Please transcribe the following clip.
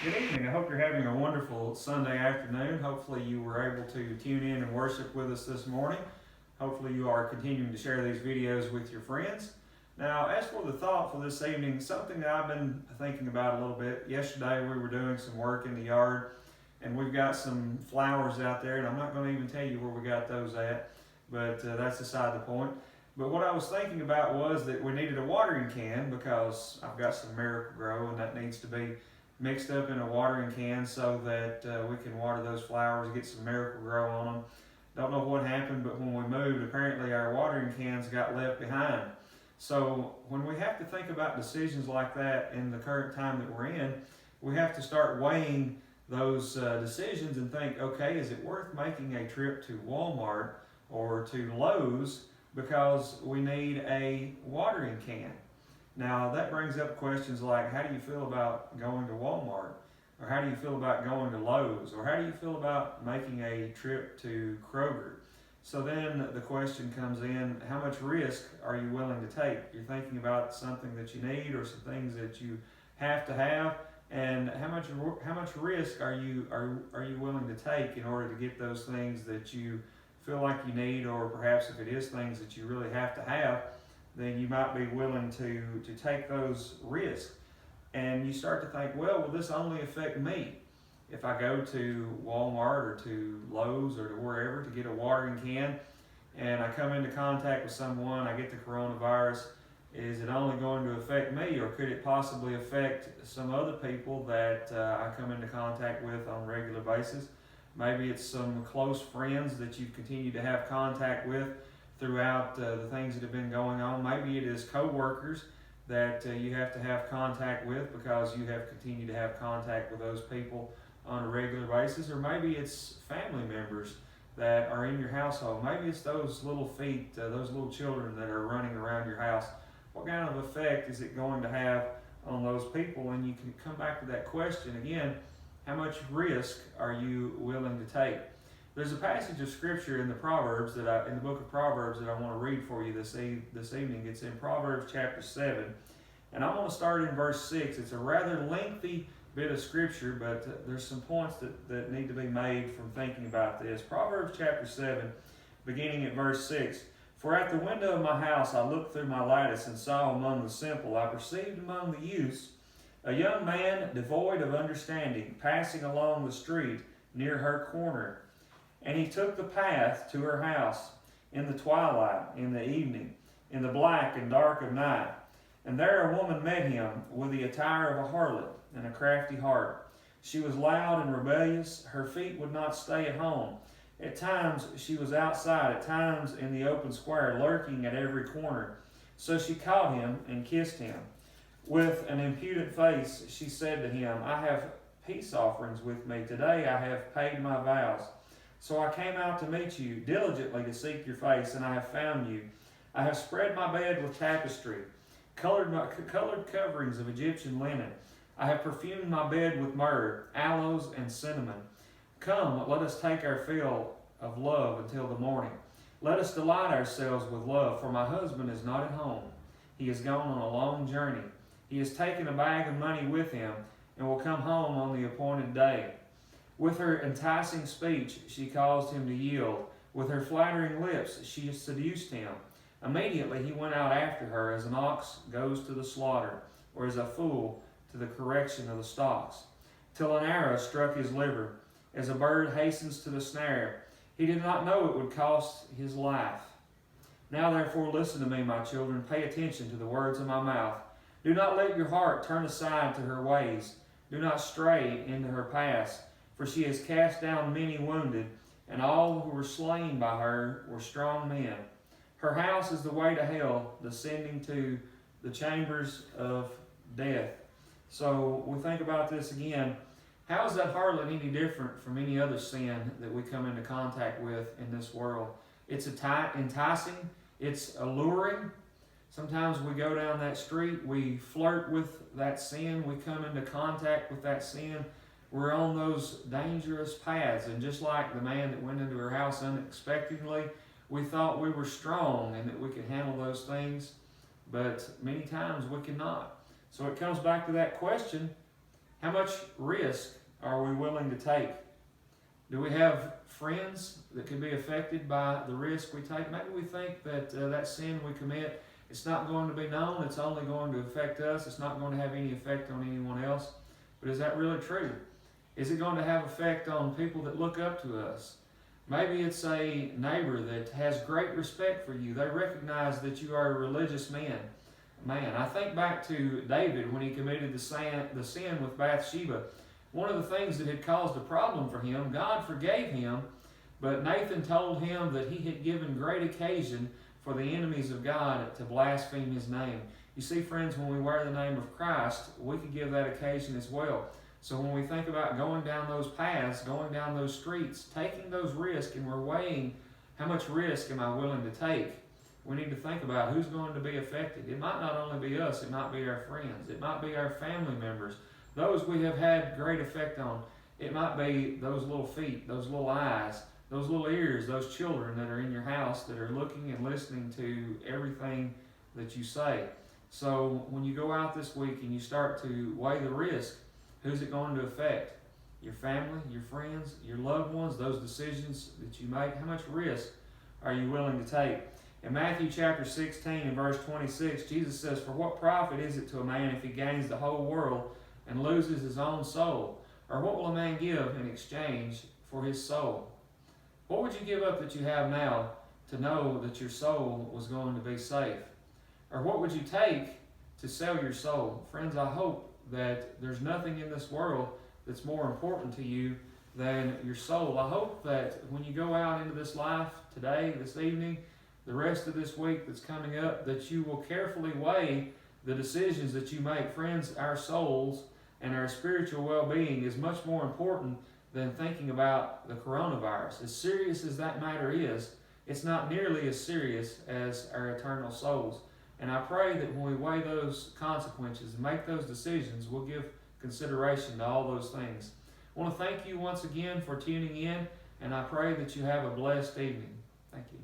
Good evening. I hope you're having a wonderful Sunday afternoon. Hopefully, you were able to tune in and worship with us this morning. Hopefully, you are continuing to share these videos with your friends. Now, as for the thought for this evening, something that I've been thinking about a little bit. Yesterday, we were doing some work in the yard, and we've got some flowers out there, and I'm not going to even tell you where we got those at, but that's beside the point. But what I was thinking about was that we needed a watering can because I've got some Miracle-Gro, and that needs to be mixed up in a watering can so that we can water those flowers, get some Miracle-Gro on them. Don't know what happened, but when we moved, apparently our watering cans got left behind. So when we have to think about decisions like that in the current time that we're in, we have to start weighing those decisions and think, okay, is it worth making a trip to Walmart or to Lowe's because we need a watering can? Now, that brings up questions like, how do you feel about going to Walmart? Or how do you feel about going to Lowe's? Or how do you feel about making a trip to Kroger? So then the question comes in, how much risk are you willing to take? You're thinking about something that you need or some things that you have to have, and how much risk are you willing to take in order to get those things that you feel like you need, or perhaps if it is things that you really have to have, then you might be willing to take those risks. And you start to think, well, will this only affect me? If I go to Walmart or to Lowe's or to wherever to get a watering can, and I come into contact with someone, I get the coronavirus, is it only going to affect me, or could it possibly affect some other people that I come into contact with on a regular basis? Maybe it's some close friends that you continue to have contact with throughout the things that have been going on. Maybe it is co-workers that you have to have contact with because you have continued to have contact with those people on a regular basis. Or maybe it's family members that are in your household. Maybe it's those little feet, those little children that are running around your house. What kind of effect is it going to have on those people? And you can come back to that question again, how much risk are you willing to take? There's a passage of scripture in the Proverbs in the book of Proverbs that I want to read for you this evening. It's in Proverbs chapter 7, and I want to start in verse 6. It's a rather lengthy bit of scripture, but there's some points that need to be made from thinking about this. Proverbs chapter 7, beginning at verse 6. For at the window of my house I looked through my lattice and saw among the simple, I perceived among the youths a young man devoid of understanding, passing along the street near her corner. And he took the path to her house in the twilight, in the evening, in the black and dark of night. And there a woman met him with the attire of a harlot and a crafty heart. She was loud and rebellious. Her feet would not stay at home. At times she was outside, at times in the open square, lurking at every corner. So she caught him and kissed him. With an impudent face she said to him, I have peace offerings with me. Today I have paid my vows. So I came out to meet you, diligently to seek your face, and I have found you. I have spread my bed with tapestry, colored coverings of Egyptian linen. I have perfumed my bed with myrrh, aloes, and cinnamon. Come, let us take our fill of love until the morning. Let us delight ourselves with love, for my husband is not at home. He has gone on a long journey. He has taken a bag of money with him and will come home on the appointed day. With her enticing speech, she caused him to yield. With her flattering lips, she seduced him. Immediately he went out after her as an ox goes to the slaughter, or as a fool to the correction of the stocks, till an arrow struck his liver, as a bird hastens to the snare. He did not know it would cost his life. Now therefore listen to me, my children. Pay attention to the words of my mouth. Do not let your heart turn aside to her ways. Do not stray into her paths. For she has cast down many wounded, and all who were slain by her were strong men. Her house is the way to hell, descending to the chambers of death. So we think about this again. How is that harlot any different from any other sin that we come into contact with in this world? It's enticing, it's alluring. Sometimes we go down that street, we flirt with that sin, we come into contact with that sin. We're on those dangerous paths, and just like the man that went into her house unexpectedly, we thought we were strong and that we could handle those things, but many times we cannot. So it comes back to that question, How much risk are we willing to take? Do we have friends that can be affected by the risk we take? Maybe we think that that sin we commit, it's not going to be known, it's only going to affect us, it's not going to have any effect on anyone else. But is that really true? Is it going to have effect on people that look up to us? Maybe it's a neighbor that has great respect for you. They recognize that you are a religious man. I think back to David when he committed the sin with Bathsheba. One of the things that had caused a problem for him, God forgave him, but Nathan told him that he had given great occasion for the enemies of God to blaspheme his name. You see, friends, when we wear the name of Christ, we could give that occasion as well. So when we think about going down those paths, going down those streets, taking those risks, and we're weighing how much risk am I willing to take, we need to think about who's going to be affected. It might not only be us, it might be our friends, it might be our family members, those we have had great effect on. It might be those little feet, those little eyes, those little ears, those children that are in your house that are looking and listening to everything that you say. So when you go out this week and you start to weigh the risk, who's it going to affect? Your family, your friends, your loved ones, those decisions that you make. How much risk are you willing to take? In Matthew chapter 16 and verse 26, Jesus says, "For what profit is it to a man if he gains the whole world and loses his own soul? Or what will a man give in exchange for his soul?" What would you give up that you have now to know that your soul was going to be safe? Or what would you take to sell your soul? Friends, I hope that there's nothing in this world that's more important to you than your soul. I hope that when you go out into this life today, this evening, the rest of this week that's coming up, that you will carefully weigh the decisions that you make. Friends, our souls and our spiritual well-being is much more important than thinking about the coronavirus. As serious as that matter is, it's not nearly as serious as our eternal souls. And I pray that when we weigh those consequences and make those decisions, we'll give consideration to all those things. I want to thank you once again for tuning in, and I pray that you have a blessed evening. Thank you.